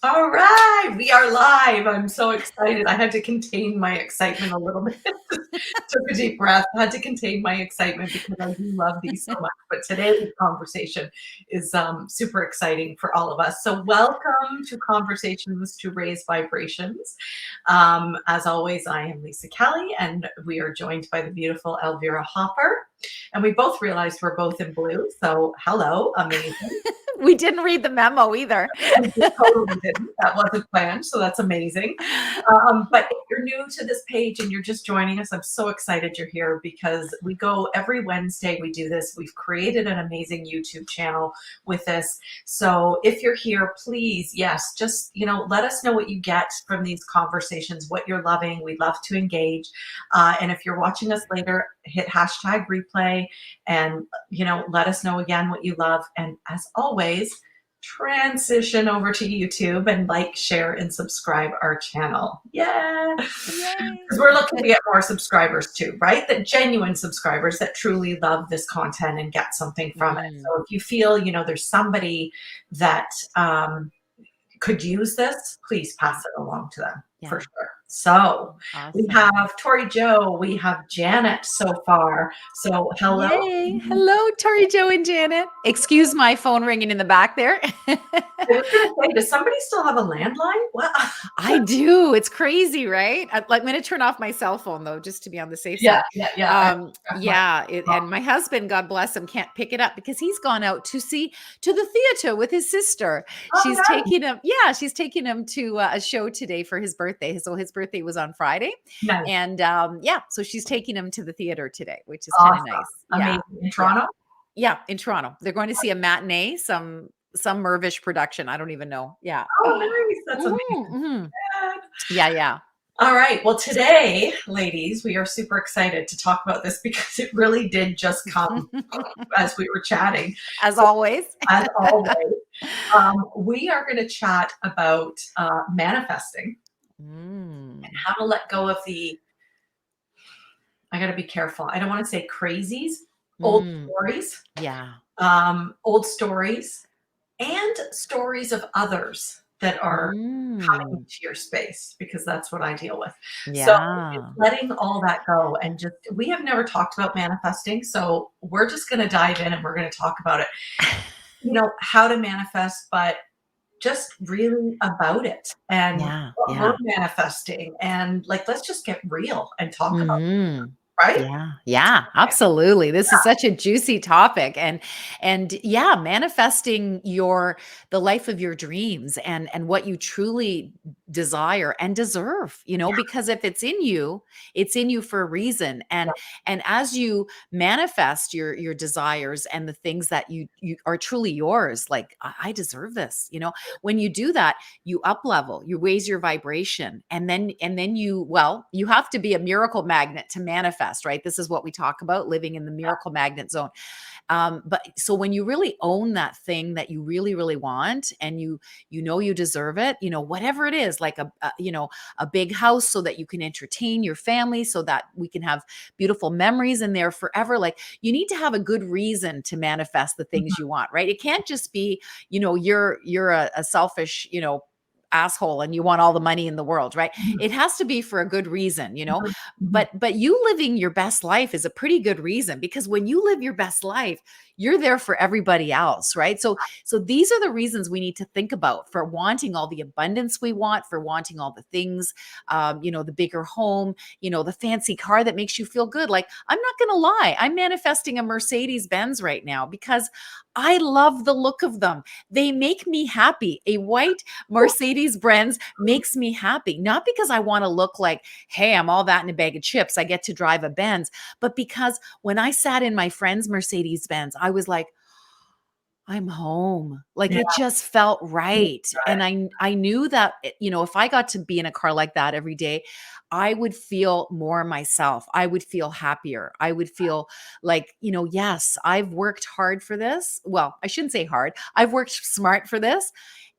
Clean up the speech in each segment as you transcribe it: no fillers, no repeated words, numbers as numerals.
All right, we are live. I'm so excited. I had to contain my excitement a little bit. Took a deep breath, had to contain my excitement because I do love these so much. But today's conversation is super exciting for all of us. So, welcome to Conversations to Raise Vibrations. As always, I am Lisa Kelly, and we are joined by the beautiful Elvira Hopper. And we both realized we're both in blue. So, hello, amazing. We didn't read the memo either. We just totally didn't. That wasn't planned, so that's amazing. But if you're new to this page and you're just joining us, I'm so excited you're here because we go every Wednesday. We do this. We've created an amazing YouTube channel with this. So if you're here, please, yes, just let us know what you get from these conversations, what you're loving. We'd love to engage. And if you're watching us later, hit hashtag replay and let us know again what you love. And as always, transition over to YouTube and like, share, and subscribe our channel. Yeah. Because we're looking to get more subscribers too, right? That genuine subscribers that truly love this content and get something from it. So if you feel, there's somebody that could use this, please pass it along to them for sure. So we have Tori Jo, we have Janet so far. So hello. Yay. Hello, Tori Jo and Janet. Excuse my phone ringing in the back there. I was going to say, does somebody still have a landline? What? I do. It's crazy, right? I'm going to turn off my cell phone though, just to be on the safe side. And my husband, God bless him, can't pick it up because he's gone out to the theater with his sister. She's taking him. Yeah, she's taking him to a show today for his birthday. So his birthday was on Friday, and so she's taking him to the theater today, which is kind of nice. Amazing. In Toronto. Yeah, in Toronto. They're going to see a matinee, some Mervish production. I don't even know. Yeah. Oh, nice. That's amazing. Yeah. All right. Well, today, ladies, we are super excited to talk about this because it really did just come as we were chatting. As always. As always. We are going to chat about manifesting and how to let go of I got to be careful. I don't want to say crazies, old stories. Yeah. Old stories and stories of others that are coming into your space, because that's what I deal with. Yeah. So letting all that go, and we have never talked about manifesting. So we're just going to dive in and we're going to talk about it, how to manifest, but just really about it and what we're manifesting. And let's just get real and talk about it. Right? Yeah, absolutely. This is such a juicy topic, and manifesting the life of your dreams and what you truly desire and deserve, because if it's in you for a reason. And as you manifest your desires and the things that you are truly yours, like I deserve this, when you do that, you up level, you raise your vibration, and then you have to be a miracle magnet to manifest. Right? This is what we talk about, living in the miracle magnet zone. But so when you really own that thing that you really, really want, and you deserve it, whatever it is, like a big house so that you can entertain your family, so that we can have beautiful memories in there forever. Like, you need to have a good reason to manifest the things you want, right? It can't just be, you're a selfish, asshole and you want all the money in the world, right? It has to be for a good reason, but you living your best life is a pretty good reason, because when you live your best life, you're there for everybody else, right? So these are the reasons we need to think about for wanting all the abundance we want, for wanting all the things, the bigger home, the fancy car that makes you feel good. Like, I'm not going to lie, I'm manifesting a Mercedes Benz right now because I love the look of them. They make me happy. A white Mercedes Benz makes me happy, not because I want to look like, hey, I'm all that in a bag of chips, I get to drive a Benz, but because when I sat in my friend's Mercedes Benz, I was like, I'm home. Like, it just felt right. And I knew that, if I got to be in a car like that every day, I would feel more myself. I would feel happier. I would feel like, yes, I've worked hard for this. Well, I shouldn't say hard. I've worked smart for this.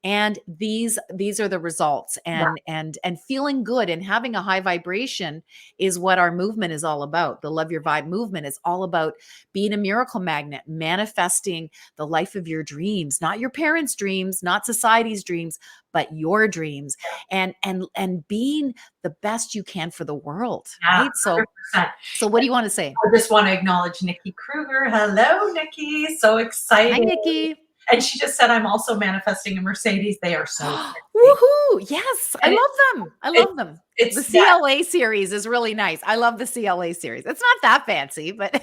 And these are the results. Yeah. And feeling good and having a high vibration is what our movement is all about. The Love Your Vibe movement is all about being a miracle magnet, manifesting the life of your dreams, not your parents' dreams, not society's dreams, but your dreams, and being the best you can for the world, Yeah, right? So 100%. what do you want to say? I just want to acknowledge Nikki Kruger. Hello, Nikki. So Hi, excited. Nikki. And she just said, I'm also manifesting a Mercedes. They are so sexy. Woohoo! Yes, I And love them. I it, love them. The it's that. CLA series is really nice. I love the CLA series. It's not that fancy, but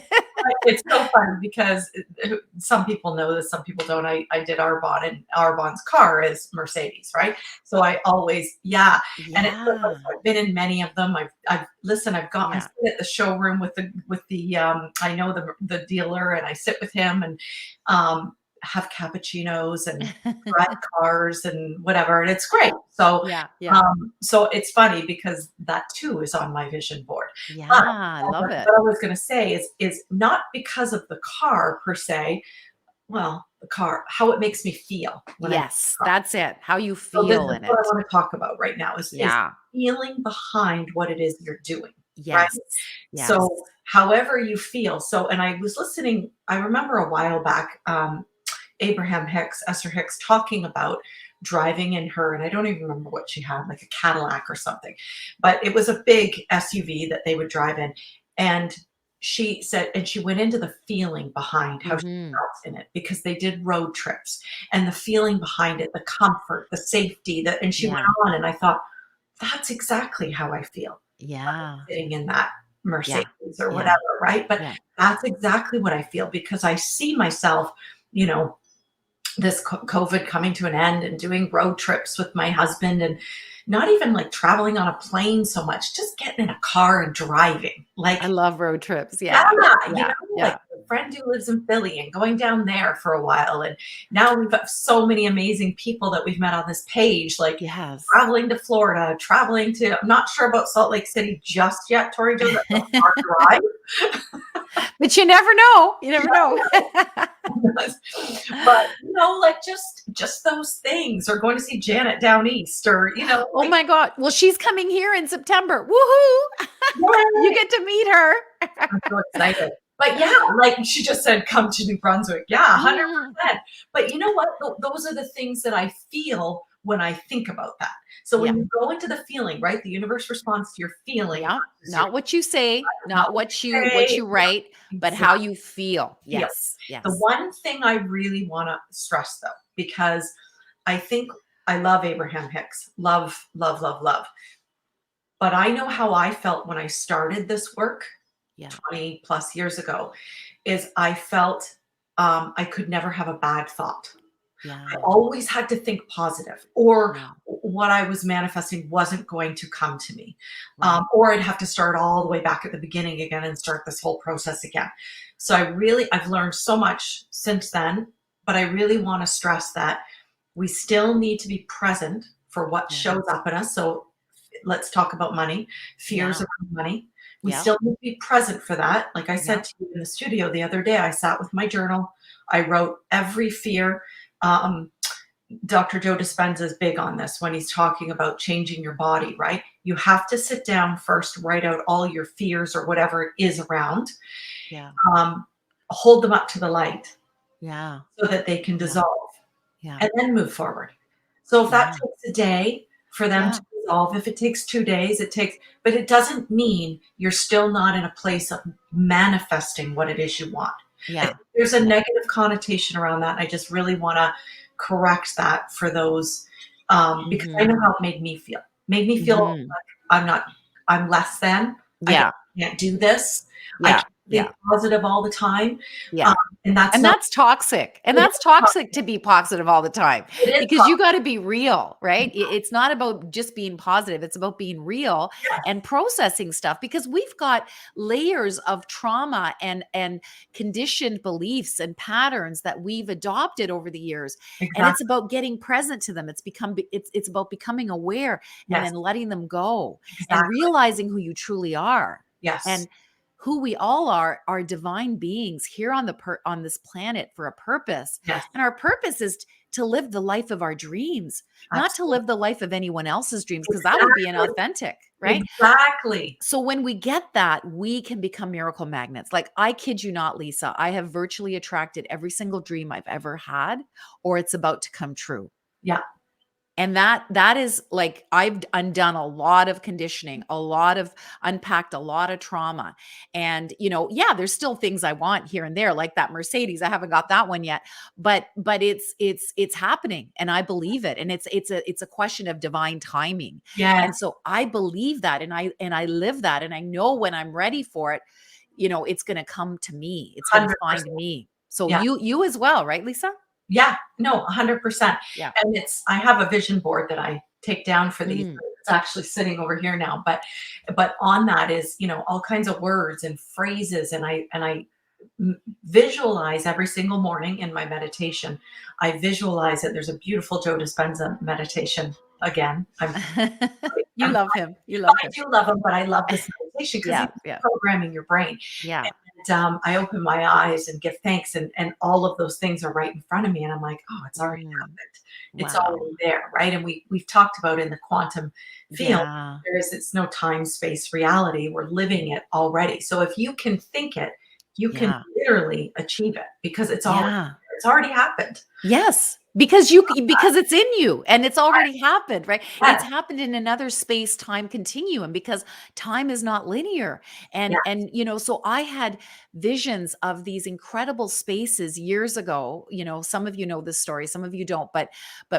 It's so fun because some people know this, some people don't. I did Arbonne, and Arbonne's car is Mercedes, right? So I always, yeah. And it's so fun. yeah, So I've been in many of them. I yeah. sit at the showroom with the I know the dealer, and I sit with him and have cappuccinos and drive cars and whatever, and it's great. So Yeah, yeah, so it's funny because that too is on my vision board. yeah. But I love it. what I was going to say is not because of the car per se. Well, the car, how it makes me feel when I'm in Yes, the car. that's it. How you So this feel is in what I it. want to talk about right now is Yeah. feeling behind what it is you're doing, right? Yes. Yes. So however you feel. So, and I was listening, I remember a while back, Abraham Hicks, Esther Hicks, talking about driving in her, and I don't even remember what she had, like a Cadillac or something, but it was a big SUV that they would drive in. And she said, and she went into the feeling behind how she Mhm. felt in it because they did road trips and the feeling behind it, the comfort, the safety, and she went Yeah. on, and I thought, that's exactly how I feel Yeah. sitting in that Yeah. Mercedes or Yeah. whatever, right? But Yeah. that's exactly what I feel because I see myself, you know, this COVID coming to an end and doing road trips with my husband and not even like traveling on a plane so much, just getting in a car and driving. I Like, love road trips. yeah, Yeah. you Yeah. know, like Yeah. a friend who lives in Philly and going down there for a while. And now we've got so many amazing people that we've met on this page, like Yes. traveling to Florida, traveling to, I'm not sure about Salt Lake City just yet, Tori Jo, that's a far drive. But you never know. You never know. But like just those things, or going to see Janet down east, or Oh like, my God. Well, she's coming here in September. Woohoo. You yay! get to meet her. I'm so excited. But yeah, like she just said, come to New Brunswick. Yeah, Mm. 100%. But you know what? Those are the things that I feel when I think about that. So Yeah. when you go into the feeling, right? The universe responds to your feeling, Yeah. not just your, Not what you say, not not what what you say, you write, but how exactly. you feel. Feel. Yes. The Yes. one thing I really want to stress though, because I think I love Abraham Hicks. Love, love, love, love. But I know how I felt when I started this work Yeah. 20 plus years ago is I felt I could never have a bad thought. I Yeah. always had to think positive, or Yeah. what I was manifesting wasn't going to come to me. Right. Or I'd have to start all the way back at the beginning again and start this whole process again. So I've learned so much since then, but I really want to stress that we still need to be present for what Yeah. shows up in us. So let's talk about money, fears Yeah. around money. We Yeah. still need to be present for that. Like I Yeah. said to you in the studio the other day, I sat with my journal. I wrote every fear. Um, Dr. Joe Dispenza is big on this when he's talking about changing your body, right? You have to sit down first, write out all your fears or whatever it is around, Yeah. um, hold them up to the light Yeah. so that they can Yeah. dissolve Yeah. and then move forward. So if that Yeah. takes a day for them Yeah. to dissolve, if it takes 2 days, but it doesn't mean you're still not in a place of manifesting what it is you want. I Yeah. think there's a Yeah. negative connotation around that. And I just really want to correct that for those, because I Mhm. know how it made me feel. Made me feel Mhm. like I'm less than. I Yeah. can't do this. I Yeah. can't think Yeah. positive all the time. Um, Yeah. and that's And not, that's toxic. And it is that's toxic to toxic. be positive all the time It is because you got to be real, right? It's not about just being positive. It's about being real toxic. and processing stuff because we've got layers of trauma and conditioned beliefs and patterns that we've adopted over the years. And it's Exactly. about getting present to them. It's about becoming aware and Yes, then letting them go and exactly. realizing who you truly are. Yes. And who we all are divine beings here on on this planet for a purpose. Yes, And our purpose is to live the life of our dreams, not to absolutely. live the life of anyone else's dreams, because that would be Exactly. inauthentic, right? Exactly. So when we get that, we can become miracle magnets. Like, I kid you not, Lisa, I have virtually attracted every single dream I've ever had, or it's about to come true. Yeah. And that is like, I've undone a lot of conditioning, a lot of unpacked, a lot of trauma. And, yeah, there's still things I want here and there, like that Mercedes. I haven't got that one yet, but it's happening, and I believe it. And it's a question of divine timing. Yes. And so I believe that, and I live that, and I know when I'm ready for it, it's going to come to me. It's going to find 100%. me. So Yeah. you as well, right, Lisa? Yeah. No, 100%. Yeah. And I have a vision board that I take down for these. Mm. It's actually sitting over here now, but on that is, all kinds of words and phrases, and I visualize every single morning in my meditation. I visualize it. There's a beautiful Joe Dispenza meditation. Again, You I'm love him. You I love him. do love him, but I love this meditation because Yeah, he's yeah, programming your brain. yeah. And I open my eyes and give thanks, and all of those things are right in front of me, and I'm like, oh, it's already Mm, happened. It's wow. already there, right? And we've talked about in the quantum field, Yeah, it's no time space reality. We're living it already. So if you can think it, you can yeah, literally achieve it because yeah. it's already happened. Yes, because it's in you and it's already happened, right? It's Yes, happened in another space-time continuum, because time is not linear. And yes, and so I had visions of these incredible spaces years ago. Some of you know this story, some of you don't, but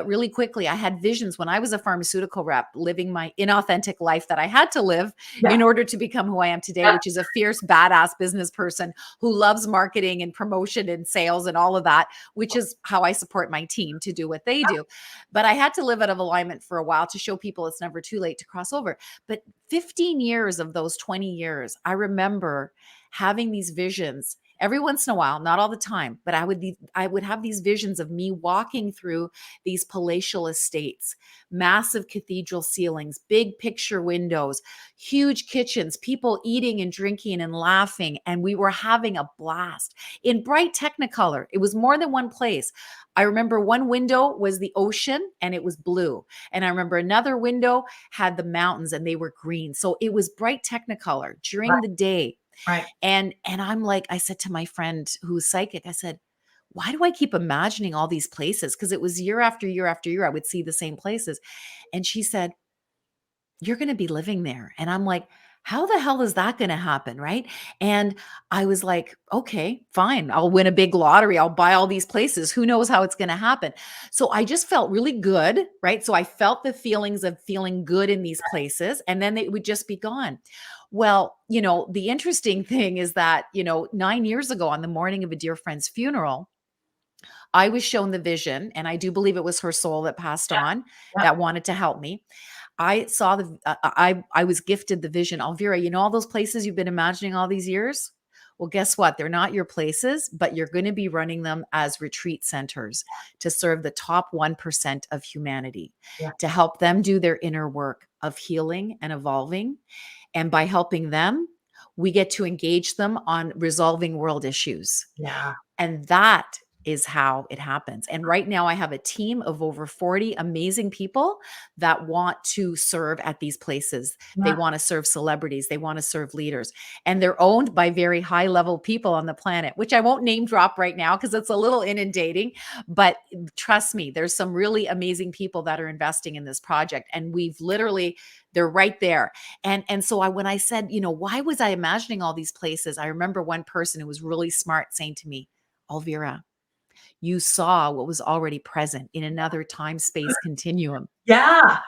really quickly, I had visions when I was a pharmaceutical rep, living my inauthentic life that I had to live yeah, in order to become who I am today, yeah, which is a fierce badass business person who loves marketing and promotion and sales and all of that, which is how I support my team to do what they do. But I had to live out of alignment for a while to show people it's never too late to cross over. But 15 years of those 20 years, I remember having these visions every once in a while, not all the time, but I would have these visions of me walking through these palatial estates, massive cathedral ceilings, big picture windows, huge kitchens, people eating and drinking and laughing, and we were having a blast in bright technicolor. It was more than one place. I remember one window was the ocean and it was blue. And I remember another window had the mountains and they were green. So it was bright technicolor during right, the day. right. And I'm like, I said to my friend who's psychic, I said, why do I keep imagining all these places? Because it was year after year after year, I would see the same places. And she said, you're going to be living there. And I'm like, how the hell is that going to happen? Right. And I was like, okay, fine. I'll win a big lottery. I'll buy all these places. Who knows how it's going to happen? So I just felt really good. Right. So I felt the feelings of feeling good in these places, and then they would just be gone. Well, the interesting thing is that, 9 years ago, on the morning of a dear friend's funeral, I was shown the vision, and I do believe it was her soul that passed Yeah, on, yeah, that wanted to help me. I saw I was gifted the vision. Elvira, all those places you've been imagining all these years? Well, guess what? They're not your places, but you're going to be running them as retreat centers to serve the top 1% of humanity, yeah, to help them do their inner work of healing and evolving. And by helping them, we get to engage them on resolving world issues. yeah. And that is how it happens. And right now, I have a team of over 40 amazing people that want to serve at these places. They Yeah. want to serve celebrities, they want to serve leaders, and they're owned by very high level people on the planet, which I won't name drop right now because it's a little inundating. But trust me, there's some really amazing people that are investing in this project. And they're right there. And so when I said, why was I imagining all these places? I remember one person who was really smart saying to me, Elvira, you saw what was already present in another time space continuum. Yeah,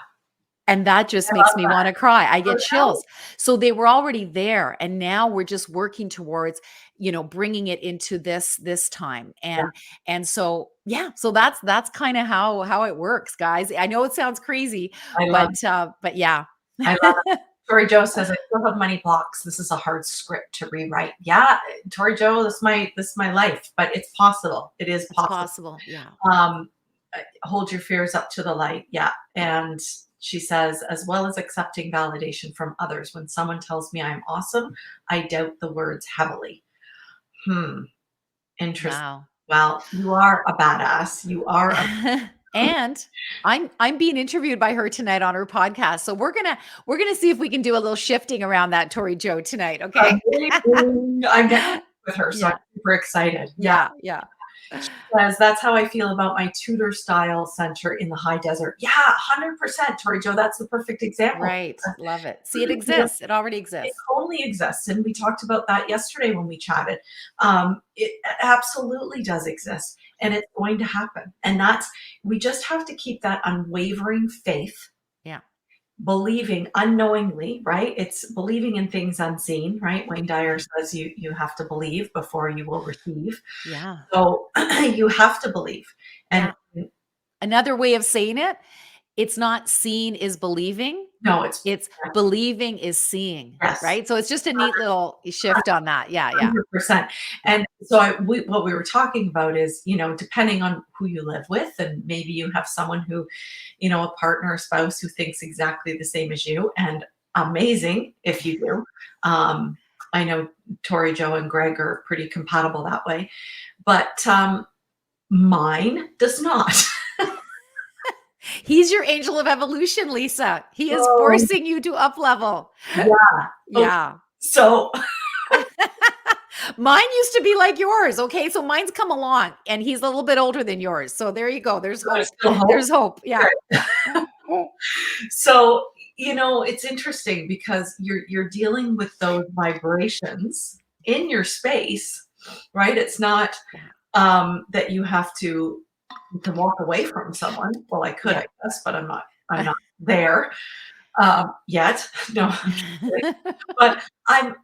And that just I makes love me want that. to cry. I Oh, get no. chills. So they were already there. And now we're just working towards, bringing it into this time. Yeah, And so, yeah, so that's kind of how it works, guys. I know it sounds crazy, I love but yeah. I love it. Tori Joe says, "I still have money blocks. This is a hard script to rewrite." Yeah, Tori Joe, this is my life, but it's possible. It is It's possible. possible. Yeah. Um, hold your fears up to the light. Yeah, and She says, as well as accepting validation from others. When someone tells me I'm awesome, I doubt the words heavily. Hmm. Interesting. Wow. Well, you are a badass. You are a And I'm being interviewed by her tonight on her podcast. So we're gonna see if we can do a little shifting around that Tori Joe tonight. Okay. amazing. I'm getting with her, so I'm Yeah. super excited. Yeah. Yeah. Yeah. Says, "That's how I feel about my Tudor style center in the high desert." Yeah, 100%, Tori Jo, that's the perfect example. Right. Love it. See, it You know, exists. It already it exists. totally exists, and we talked about that yesterday when we chatted. It absolutely does exist, and it's going to happen, and that's we just have to keep that unwavering faith, Yeah. believing unknowingly, right? It's believing in things unseen, right? Wayne Dyer says you have to believe before you will receive. Yeah. So you have to believe. And Yeah. Another way of saying it, it's not seeing is believing. no, it's It's believing is seeing, yes, right? So it's just a neat little shift on that. Yeah, yeah, 100%. yeah, And so what we were talking about is, depending on who you live with, and maybe you have someone who, a partner or spouse who thinks exactly the same as you, and amazing if you do. I know Tori, Joe, and Greg are pretty compatible that way, but mine does not. He's your angel of evolution, Lisa. He is Oh, forcing you to up level. yeah. Okay. Yeah. So Mine used to be like yours. Okay. So mine's come along and he's a little bit older than yours. So there you go. There's there's hope. still hope. There's hope. Yeah. So, it's interesting because you're dealing with those vibrations in your space, right? It's not Yeah. that you have to walk away from someone. Well, I could, Yeah. I guess, but I'm not there yet. No, I'm kidding. But I'm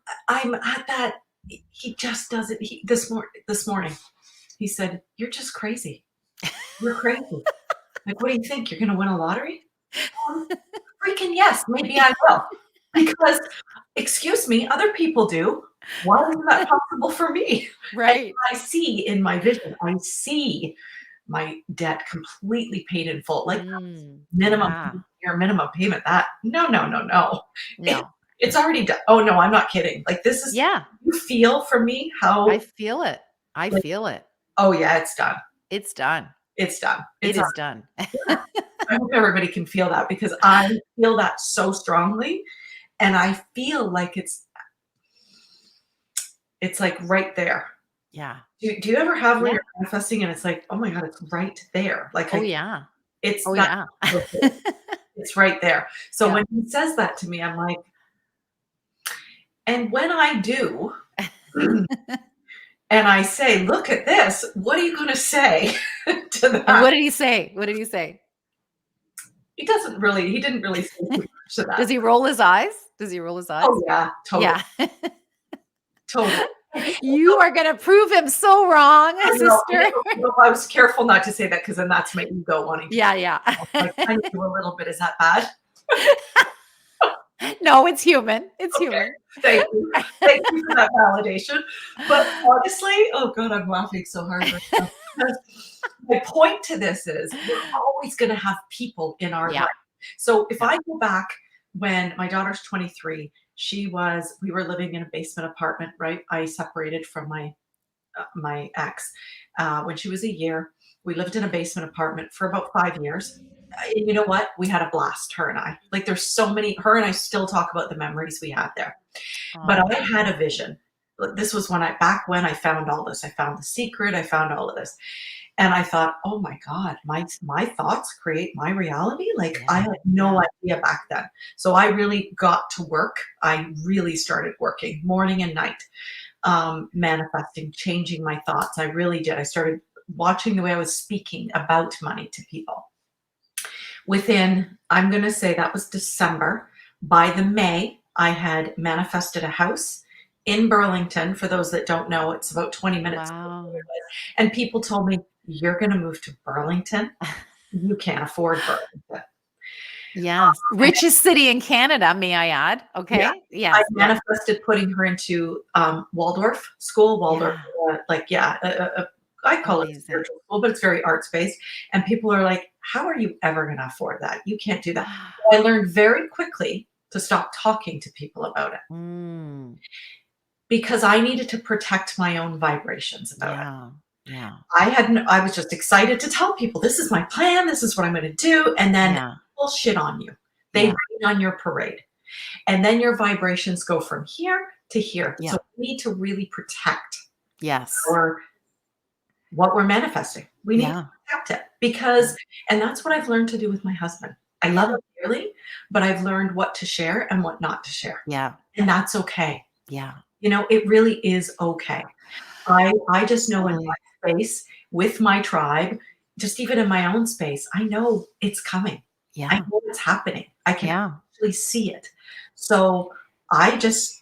at that. He just doesn't. This morning, he said, "You're just crazy. You're crazy. Like, what do you think? You're going to win a lottery?" Um, Freaking yes, maybe I will. Because, excuse me, other people do. Why isn't that possible for me? And Right. I see in my vision, I see my debt completely paid in full. Like minimum Yeah. your minimum payment. That no, no, no, no. It, No. it's already done. Oh no, I'm not kidding. Like this is Yeah. you feel for me I how feel it. I like feel it. oh yeah, it's done. It's done. It's done. It It's is done. yeah. I hope everybody can feel that because I feel that so strongly. And I feel like it's like right there. Yeah. Do you ever have where Yeah. you're manifesting and it's like, oh my God, it's right there. Like Oh, yeah. it's Oh, that yeah. it's right there. So Yeah. when he says that to me, I'm like, and when I do, and I say, look at this, what are you gonna say to And that? what did he say? What did he say? He didn't really say too much to that. Does he roll his eyes? Does he roll his eyes? Oh yeah, totally, Yeah. totally. You are gonna prove him so wrong, I know, sister. I was careful not to say that because then that's my ego wanting to Yeah, yeah. like I knew a little bit. Is that bad? No, it's human. It's Okay, human. thank you. Thank you for that validation. But honestly, oh God, I'm laughing so hard right now. Because my point to this is we're always going to have people in our Yeah, life. So if yeah. I go back when my daughter's 23, we were living in a basement apartment, right? I separated from my ex when she was a year. We lived in a basement apartment for about 5 years. And you know what? We had a blast, her and I. Like, there's so many, her and I still talk about the memories we had there. But Oh, I had a vision. This was back when I found all this. I found The Secret. I found all of this. And I thought, oh my God, my thoughts create my reality. Like I yeah, had no yeah. idea back then. So I really got to work. I really started working morning and night, manifesting, changing my thoughts. I really did. I started watching the way I was speaking about money to people. Within, I'm going to say that was December. By the May, I had manifested a house in Burlington. For those that don't know, it's about 20 minutes. Wow. And people told me, you're going to move to Burlington? You can't afford Burlington. Yes. And Richest city in Canada, may I add? yeah, Okay. I Yes, yes. manifested putting her into Waldorf school, Waldorf, Yeah. like, yeah, a I call it Amazing. spiritual school, but it's very arts based. And people are like, how are you ever going to afford that? You can't do that. I learned very quickly to stop talking to people about it Mm, because I needed to protect my own vibrations about it. yeah. Yeah. I was just excited to tell people, this is my plan, this is what I'm going to do. And then Yeah. people shit on you. They Yeah. rain on your parade. And then your vibrations go from here to here. Yeah. So we need to really protect Yes. our what we're manifesting. We need to Yeah. protect it because, and that's what I've learned to do with my husband. I love Yeah. him dearly, but I've learned what to share and what not to share. Yeah. And that's okay. Yeah. It really is okay. I just know in Totally. my space with my tribe, just even in my own space, I know it's coming. I Yeah. know it's happening. I can Yeah. actually see it. So I just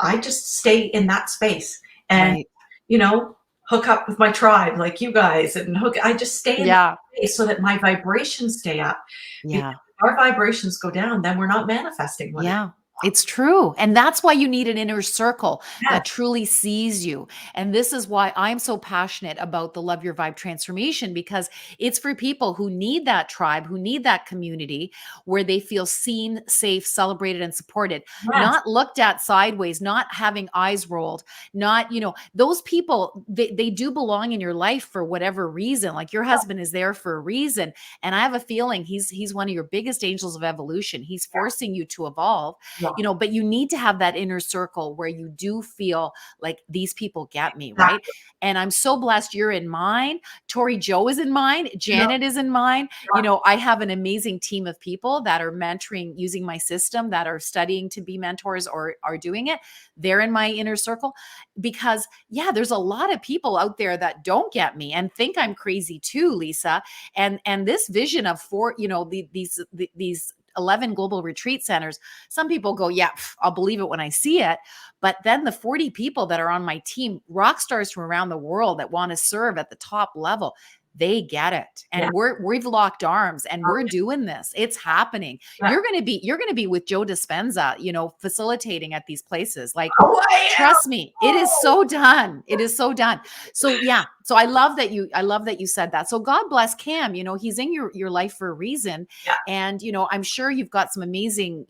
I just stay in that space and, Right. you know, hook up with my tribe like you guys and I just stay in that Yeah. space so that my vibrations stay up. Because Yeah. if our vibrations go down, then we're not manifesting what it Yeah, it's true. And that's why you need an inner circle Yes, that truly sees you. And this is why I'm so passionate about the Love Your Vibe transformation, because it's for people who need that tribe, who need that community where they feel seen, safe, celebrated, and supported, yes, not looked at sideways, not having eyes rolled, not, those people, they do belong in your life for whatever reason. Like your husband is there for a reason. And I have a feeling he's one of your biggest angels of evolution. He's forcing you to evolve, yeah, but you need to have that inner circle where you do feel like these people get me, right? exactly. And I'm so blessed you're in mine. Tori Joe is in mine. Yeah, Janet is in mine. yeah, I have an amazing team of people that are mentoring using my system, that are studying to be mentors or are doing it. They're in my inner circle because, yeah, there's a lot of people out there that don't get me and think I'm crazy too, Lisa. And this vision of these 11 global retreat centers, some people go, yeah, I'll believe it when I see it. But then the 40 people that are on my team, rock stars from around the world that want to serve at the top level, they get it. yeah. And we've locked arms and we're doing this. It's happening. Yeah. You're going to be with Joe Dispenza, facilitating at these places. Like, Oh, I am. trust me, it is so done. It is so done. So yeah. So I love that you said that. So God bless Cam, he's in your life for a reason. Yeah, And, I'm sure you've got some amazing,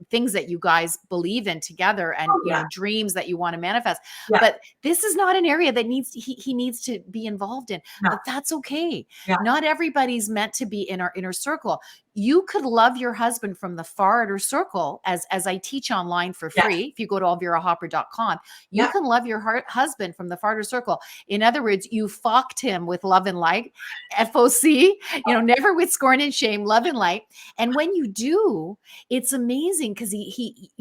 things that you guys believe in together and, oh, yeah, dreams that you want to manifest. yeah, But this is not an area that he needs to be involved in, no, but that's okay. yeah, Not everybody's meant to be in our inner circle. You could love your husband from the far outer circle, as I teach online for yes, free. If you go to elvirahopper.com, you yeah, can love your husband from the far outer circle. In other words, you fucked him with love and light, FOC, never with scorn and shame, love and light. And when you do, it's amazing because he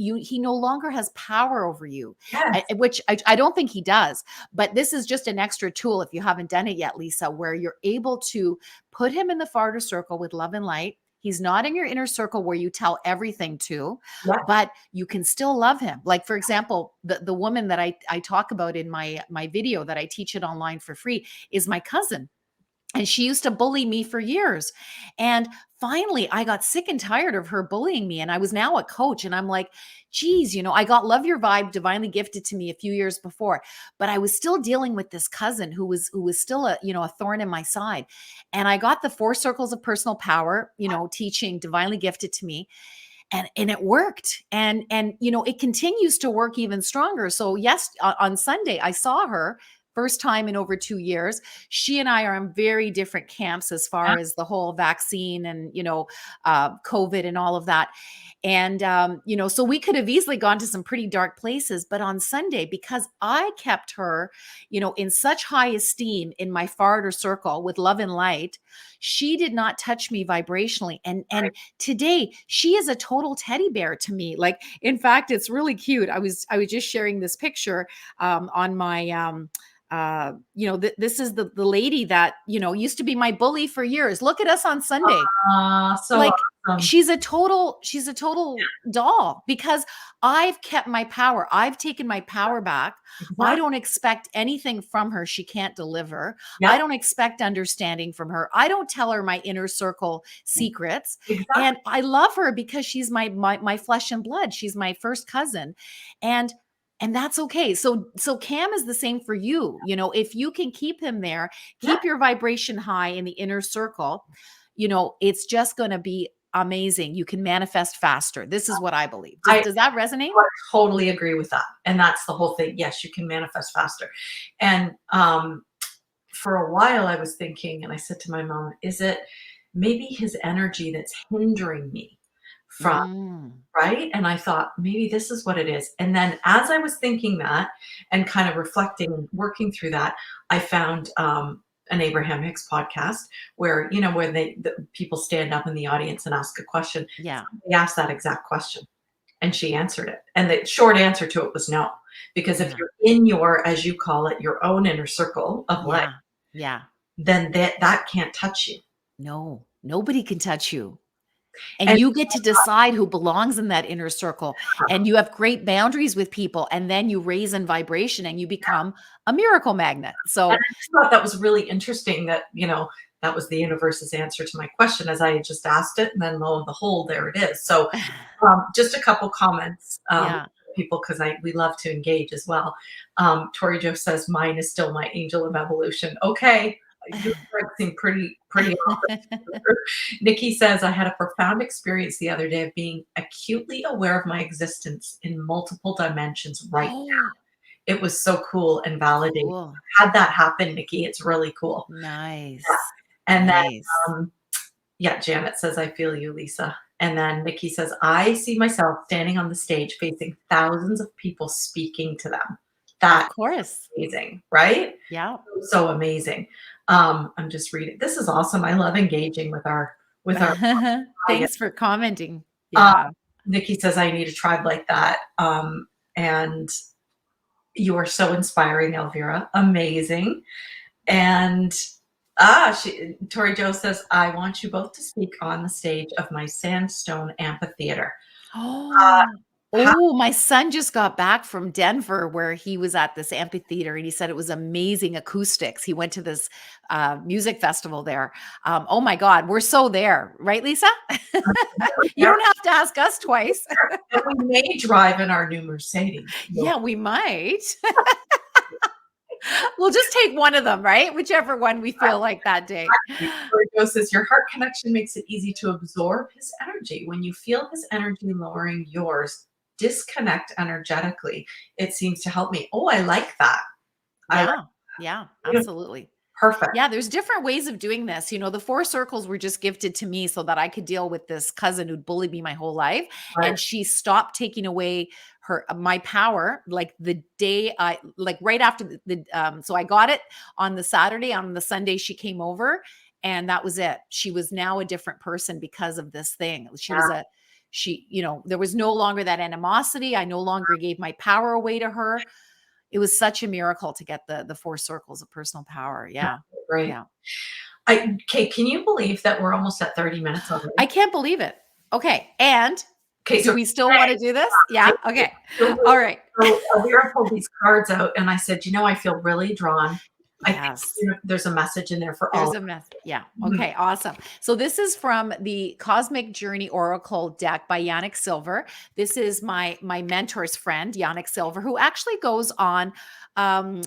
no longer has power over you, yes, which I don't think he does. But this is just an extra tool if you haven't done it yet, Lisa, where you're able to put him in the farther circle with love and light. He's not in your inner circle where you tell everything to, yeah, but you can still love him. Like, for example, the woman that I talk about in my video that I teach it online for free is my cousin. And she used to bully me for years. And finally, I got sick and tired of her bullying me. And I was now a coach. And I'm like, geez, I got Love Your Vibe divinely gifted to me a few years before, but I was still dealing with this cousin who was still a thorn in my side. And I got the 4 circles of personal power, teaching divinely gifted to me. And it worked. And it continues to work even stronger. So yes, on Sunday, I saw her first time in over 2 years. She and I are in very different camps as yeah, far as the whole vaccine and, COVID and all of that. And, so we could have easily gone to some pretty dark places, but on Sunday, because I kept her, in such high esteem in my farther circle with love and light, she did not touch me vibrationally. And right. today she is a total teddy bear to me. Like, in fact, it's really cute. I was just sharing this picture on my this is the lady that used to be my bully for years. Look at us on Sunday. So Like, awesome. she's a total doll because I've kept my power. I've taken my power back. I Exactly. don't expect anything from her she can't deliver. I Yep, don't expect understanding from her. I don't tell her my inner circle secrets. exactly. And I love her because she's my flesh and blood. She's my first cousin. And And that's okay. So Cam is the same for you. You know, if you can keep him there, Yeah. keep your vibration high in the inner circle, you know, it's just going to be amazing. You can manifest faster. This is what I believe. Does I does that resonate? totally agree with that. And that's the whole thing. Yes, you can manifest faster. And for a while I was thinking, and I said to my mom, is it maybe his energy that's hindering me from, Mm, right? And I thought, maybe this is what it is. And then as I was thinking that and kind of reflecting and working through that, I found an Abraham Hicks podcast where, you know, where the people stand up in the audience and ask a question. yeah. They asked that exact question and she answered it. And the short answer to it was no. Because if Yeah. you're in your, as you call it, your own inner circle of life, Yeah. Yeah. then that can't touch you. No. Nobody can touch you. And And you get to decide who belongs in that inner circle. And you have great boundaries with people. And then you raise in vibration and you become a miracle magnet. I So, just thought that was really interesting that, you know, that was the universe's answer to my question as I had just asked it. And then lo and behold, there it is. So just a couple comments, yeah. people, because we love to engage as well. Tori Jo says, mine is still my angel of evolution. Okay. You're seem pretty awesome. Nikki says, I had a profound experience the other day of being acutely aware of my existence in multiple dimensions right. Oh, It was so cool and validating. cool. Had that happen, Nikki, it's really cool. Nice. And then, Nice. um, yeah, Janet says, I feel you, Lisa. And then Nikki says, I see myself standing on the stage facing thousands of people speaking to them. Of That's course. amazing, right? Yeah. So amazing. I'm just reading. This is awesome. I love engaging with our audience. Thanks for commenting. Um, Yeah. Nikki says, I need a tribe like that. And you are so inspiring, Elvira. Amazing. And Tori Jo says, I want you both to speak on the stage of my sandstone amphitheater. Uh, Oh. how, Oh, my son just got back from Denver where he was at this amphitheater and he said it was amazing acoustics. He went to this music festival there. Oh my God, we're so there, right, Lisa? You don't have to ask us twice. and we may drive in our new Mercedes. Yeah, we might. We'll just take one of them, right? Whichever one we feel like that day. Tori Jo says, your heart connection makes it easy to absorb his energy. When you feel his energy lowering yours, disconnect energetically. It seems to help me. Oh, I like that. I like Yeah. Yeah, beautiful. absolutely. Perfect. Yeah, there's different ways of doing this. You know, the 4 circles were just gifted to me so that I could deal with this cousin who'd bullied me my whole life, Right. and she stopped taking away my power, like, the day I like, right after so I got it on the Saturday, on the Sunday she came over, and that was it. She was now a different person because of this thing. Yeah. You know, there was no longer that animosity. I no longer gave my power away to her. It was such a miracle to get the 4 circles of personal power. Yeah. Great. Yeah. Okay, can you believe that we're almost at 30 minutes I already? can't believe it. Okay. And Okay, do so we still want to do this? I Yeah. Okay. feel All really, right. so Elvira pulled these cards out and I said, you know, I feel really drawn. I think, Yes. you know, there's a message in there for all There's of a mess. Yeah. us. Mhm. Okay. Awesome. So this is from the Cosmic Journey Oracle deck by Yannick Silver. This is my mentor's friend, Yannick Silver, who actually goes on um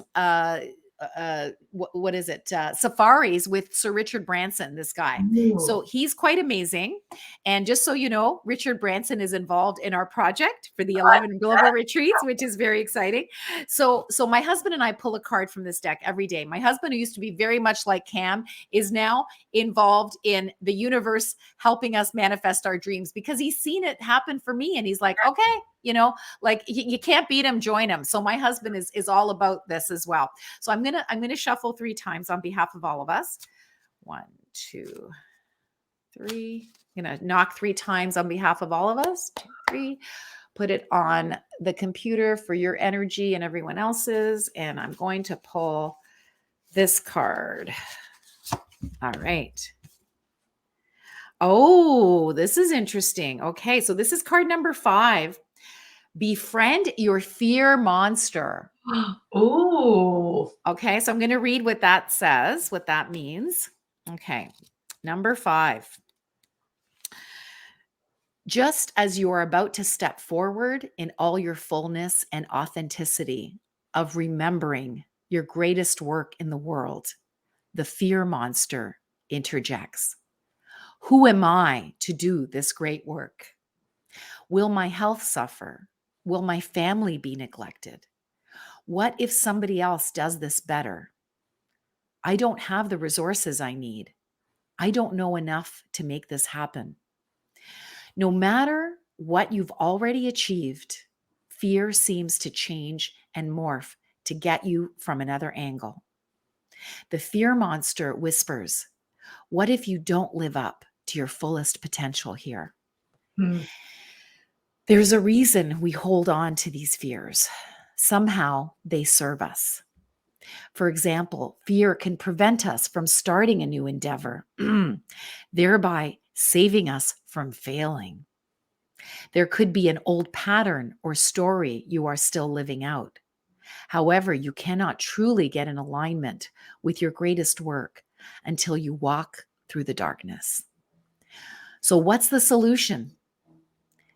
what is it? Safaris with Sir Richard Branson, this guy. Ooh, So he's quite amazing. And just so you know, Richard Branson is involved in our project for the I 11 global retreats, which is very exciting. So my husband and I pull a card from this deck every day. My husband, who used to be very much like Cam, is now involved in the universe helping us manifest our dreams because he's seen it happen for me. And he's like, okay, you know, like, you can't beat him, join him. So my husband is all about this as well. So I'm gonna shuffle 3 times on behalf of all of us. 1, 2, 3. I'm gonna knock 3 times on behalf of all of us. 2, 3. Put it on the computer for your energy and everyone else's. And I'm going to pull this card. All right. Oh, this is interesting. Okay, so this is card number 5. Befriend your fear monster. ooh, Okay, so I'm going to read what that says, what that means. Okay, number 5. Just as you are about to step forward in all your fullness and authenticity of remembering your greatest work in the world, the fear monster interjects. Who am I to do this great work? Will my health suffer? Will my family be neglected? What if somebody else does this better? I don't have the resources I need. I don't know enough to make this happen. No matter what you've already achieved, fear seems to change and morph to get you from another angle. The fear monster whispers, what if you don't live up to your fullest potential here? Hmm. There's a reason we hold on to these fears. Somehow they serve us. For example, fear can prevent us from starting a new endeavor, thereby saving us from failing. There could be an old pattern or story you are still living out. However, you cannot truly get in alignment with your greatest work until you walk through the darkness. So, what's the solution?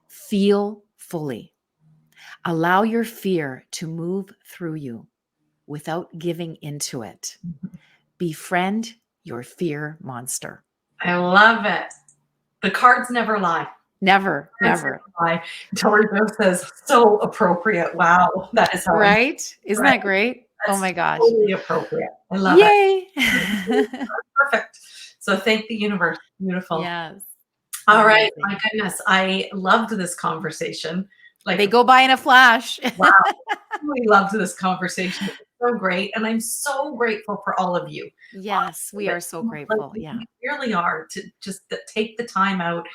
Feel fully. Allow your fear to move through you without giving into it. Befriend your fear monster. I love it. The cards never lie. Never, Cards never. never lie. Tori Jo says, so appropriate. Wow, that is how Right? Isn't right. that great? Oh That's my gosh. totally appropriate. I love it. Yay. Perfect. So thank the universe. Beautiful. Yes. All right. My Amazing. goodness. I loved this conversation. They Like, go by in a flash. wow, really loved this conversation. It's so great. And I'm so grateful for all of you. Yes, we are so grateful. Like, Yeah. we really are to just take the time out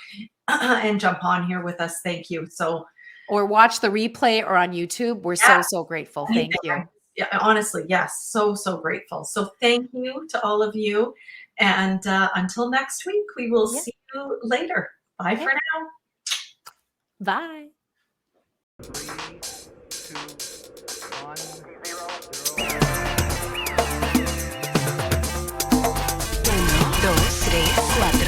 and jump on here with us. Thank you. So, Or watch the replay or on YouTube. We're yeah, so grateful. Thank anything. you. Yeah, honestly, yes. So, so grateful. So, thank you to all of you. And until next week, we will Yeah. see you later. Bye Yeah. for now. Bye. 3, 2, 1, 0. 1, 2, 3, 4.